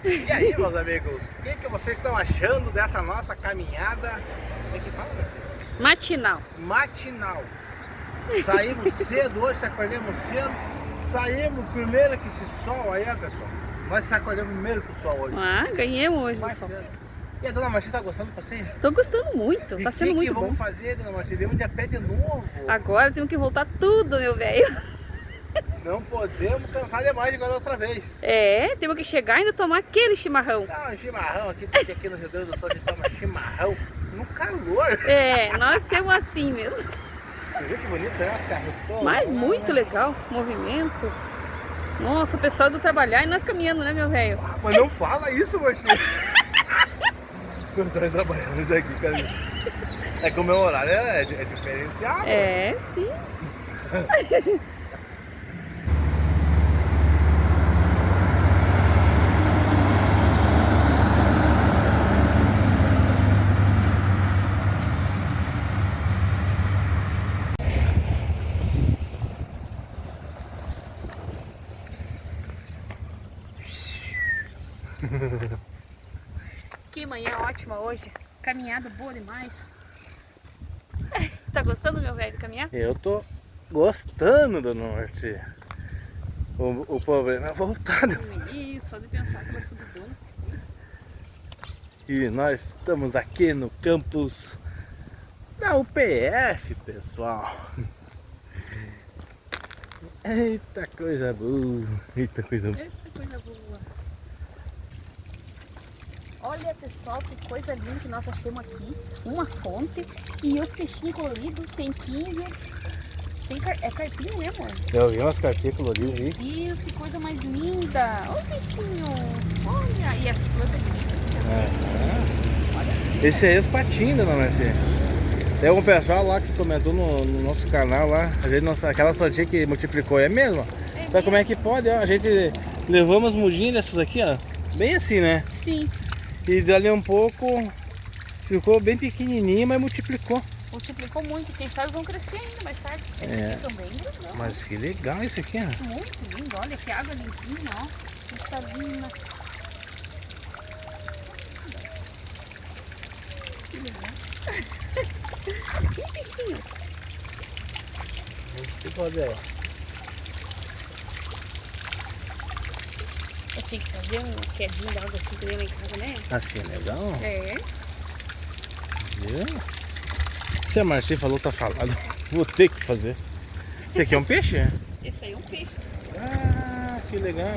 E aí, meus amigos, o que vocês estão achando dessa nossa caminhada? Como é que fala, Marcelo? Matinal. Matinal. Saímos cedo hoje, acordamos cedo. Saímos primeiro que esse sol aí, ó, pessoal. Nós acordamos primeiro que o sol hoje. Ah, ganhamos hoje Mais o sol. cedo. E a dona Marcia tá gostando do passeio? Tô gostando muito, tá sendo muito que bom. vamos fazer, dona Marcia? Vamos de a pé de novo. Agora temos que voltar tudo, meu velho. Não podemos cansar demais de igual da outra vez. É, temos que chegar e ainda tomar aquele chimarrão. Dá um chimarrão aqui, porque aqui no Rio Grande do Sul a gente toma chimarrão no calor. É, nós somos assim mesmo. Você viu que bonito? Você vê umas carretonas? Mas muito legal, movimento. Nossa, o pessoal do trabalhar e nós caminhando, né, meu velho? Ah, mas não fala isso, Marcinho. Nós vai trabalhando isso aqui, cara. É que o meu horário é diferenciado. É, sim. Que manhã ótima hoje. Caminhada boa demais. Tá gostando, meu velho, de caminhar? Eu tô gostando, dona Marcia. O problema é voltar. Isso, só de pensar que ela subidona. E nós estamos aqui no campus da UPF, pessoal. Eita coisa boa. Eita coisa boa. Eita, coisa boa. Olha, pessoal, que coisa linda que nós achamos aqui. Uma fonte e os peixinhos coloridos. Tem pinga. Tem é carpinho, né, amor? Eu vi umas cartinhas coloridas aí. Meu Deus, que coisa mais linda. Olha o peixinho. Olha. E as plantas bonitas. Esse aí é os patinhos, dona Marcia. Tem algum pessoal lá que comentou no nosso canal lá, a gente aquelas plantinhas que multiplicou, é mesmo? Sabe como é que pode? Ó, a gente levou umas mudinhas dessas aqui, ó, bem assim, né? Sim. E dali um pouco ficou bem pequenininho, mas multiplicou. Multiplicou muito. Quem sabe vão crescer ainda mais tarde. Esses aqui são bem lindos. Mas que legal isso aqui, ó. Muito lindo. Olha que água limpinha, ó. Cristalina. Que legal. Que bichinho. Que poder. Eu tinha que fazer uma quedinha de água assim também lá em casa, né? Assim, legal. É. Viu? Se a Marcia falou, tá falado. Vou ter que fazer. Esse aqui é um peixe? Esse aí é um peixe. Ah, que legal.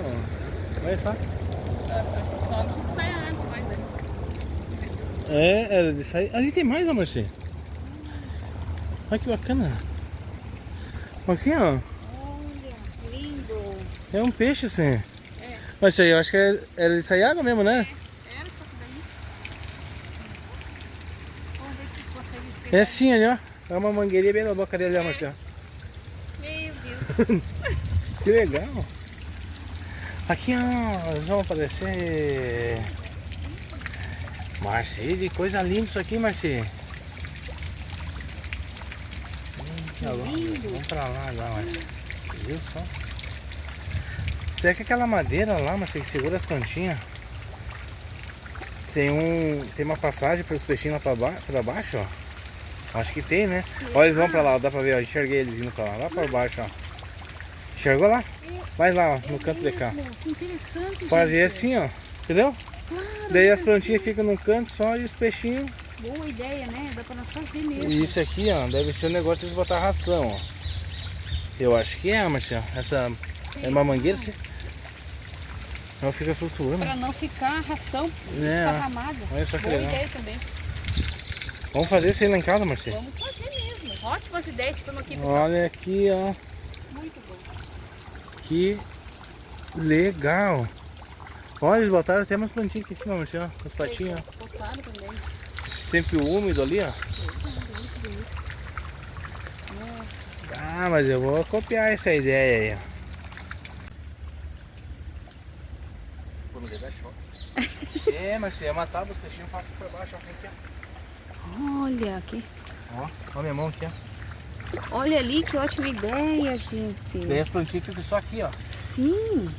Olha só. Só não sai a água mais. Era de sair. Ali tem mais, ó, Marcia. Olha que bacana. Aqui, ó. Olha, lindo. É um peixe assim. É. Mas isso aí, eu acho que era de sair água mesmo, né? Era só que daí. Vamos ver se consegue pegar. É assim, ali, ó. É uma mangueirinha bem na boca dele, ó, Marcia. Meu Deus. Que legal. Aqui, ó. Eles vão aparecer. Marcia, que coisa linda isso aqui, Marcia. Vamos pra lá agora, Marcia. Viu só? Será que aquela madeira lá, Marcia, que segura as plantinhas? Tem uma passagem para os peixinhos lá pra baixo, ó. Acho que tem, né? Olha, eles vão pra lá, dá pra ver, ó. Enxerguei eles indo pra lá, lá pra baixo, ó. Enxergou lá? Vai lá, ó, no canto de cá. Que interessante, Fazer gente. assim, ó. Entendeu? Claro, Daí as assim. plantinhas ficam num canto só e os peixinhos. Boa ideia, né? Dá pra nós fazer mesmo. E isso aqui, ó, deve ser um negócio de botar ração, ó. Eu acho que é, Marcia. Essa é uma mangueira, assim. Ela fica flutuando. Pra não ficar ração É, olha só que Boa legal. ideia também. Vamos fazer isso aí lá em casa, Marcia. Vamos fazer mesmo. Ótimas ideias. Tivemos aqui, pessoal. Olha aqui, ó. Muito bom. Que legal. Olha, eles botaram até umas plantinhas aqui em cima, Marcia, ó. Os patinhos, ó. Botaram também. Sempre úmido ali, ó. Muito bonito. Ah, mas eu vou copiar essa ideia aí, ó. É, Marcia, ia matar os peixinhos pra baixo, ó. Aqui, ó. Olha aqui. Ó, a minha mão aqui, ó. Olha ali, que ótima ideia, gente. Daí as plantinhas ficam só aqui, ó. Sim.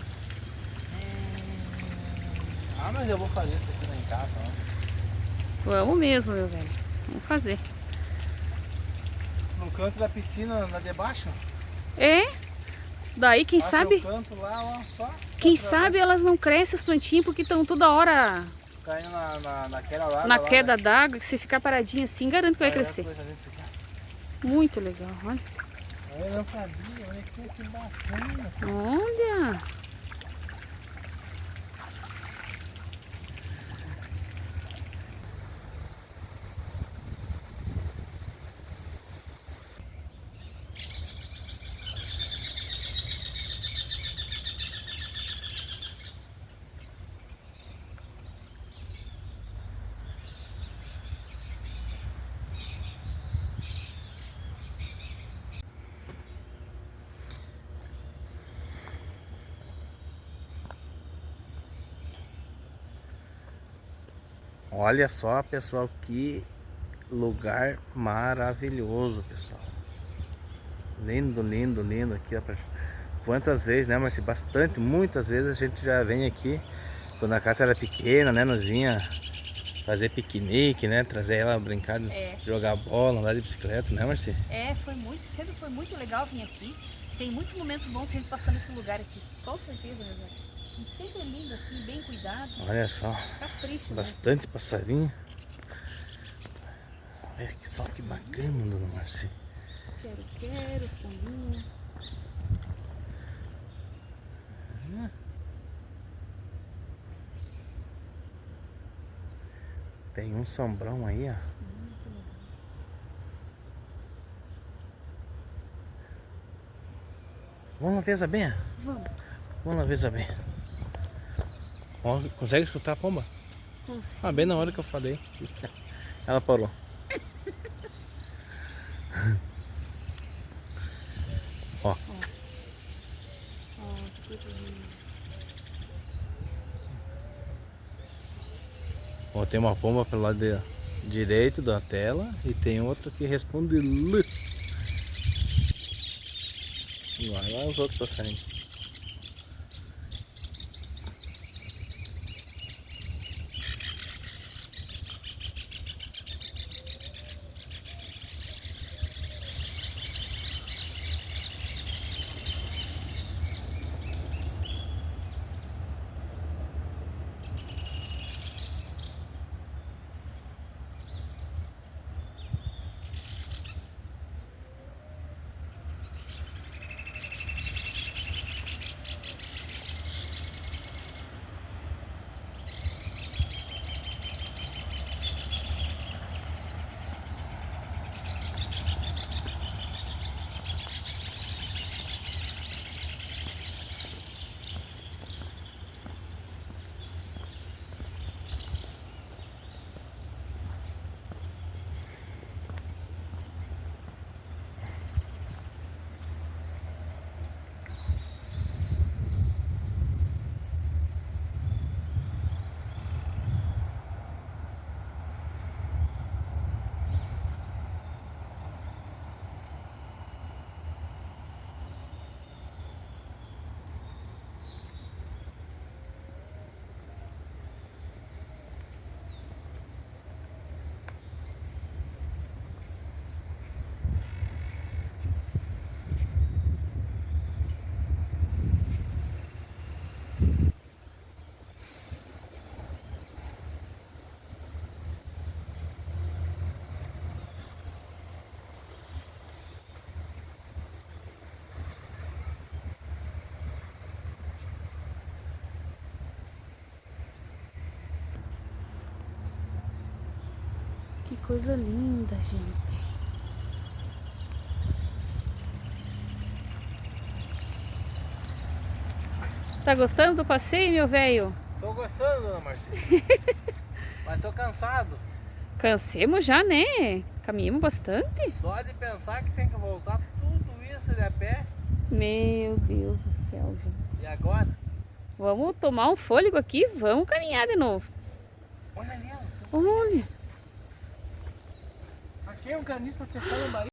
Ah, mas eu vou fazer isso aqui lá em casa, ó. Vamos mesmo, meu velho. Vamos fazer. No canto da piscina, lá debaixo. É? Daí, quem sabe? O canto lá, ó, só Quem sabe elas não crescem as plantinhas porque estão toda hora caindo naquela lá. na queda d'água. Que se ficar paradinha assim, garanto que vai crescer. Muito legal, olha. Eu não sabia, olha que bacana. Olha. Olha só, pessoal, que lugar maravilhoso, pessoal. Lindo, lindo, lindo aqui, ó. Quantas vezes, né, Marci? Bastante, muitas vezes a gente já vem aqui. Quando a casa era pequena, né, nós vinha fazer piquenique, né, trazer ela brincar, jogar bola, andar de bicicleta, né, Marci? É, sempre foi muito legal vir aqui. Tem muitos momentos bons que a gente passou nesse lugar aqui. Com certeza, meu velho. Sempre lindo assim, bem cuidado. Olha só, Capricho, bastante passarinho. Olha só que bacana, dona Marci. Quero, os pombinhos. Tem um sombrão aí, ó. Vamos lá ver, Isabel? Vamos. Vamos lá ver, Isabel. Ó, consegue escutar a pomba? Consigo. Ah, bem na hora que eu falei. Ela parou. Ó. Que coisa linda. Ó, tem uma pomba pelo lado direito da tela e tem outra que responde Lê. Vai lá os outros passarinhos. Que coisa linda, gente. Tá gostando do passeio, meu velho? Tô gostando, dona Marcia. Mas tô cansado. Cansemos já, né? Caminhamos bastante. Só de pensar que tem que voltar tudo isso de a pé. Meu Deus do céu, gente. E agora? Vamos tomar um fôlego aqui, vamos caminhar de novo. Olha ali, ó. Olha. Achei um caniço pra pescar lambari.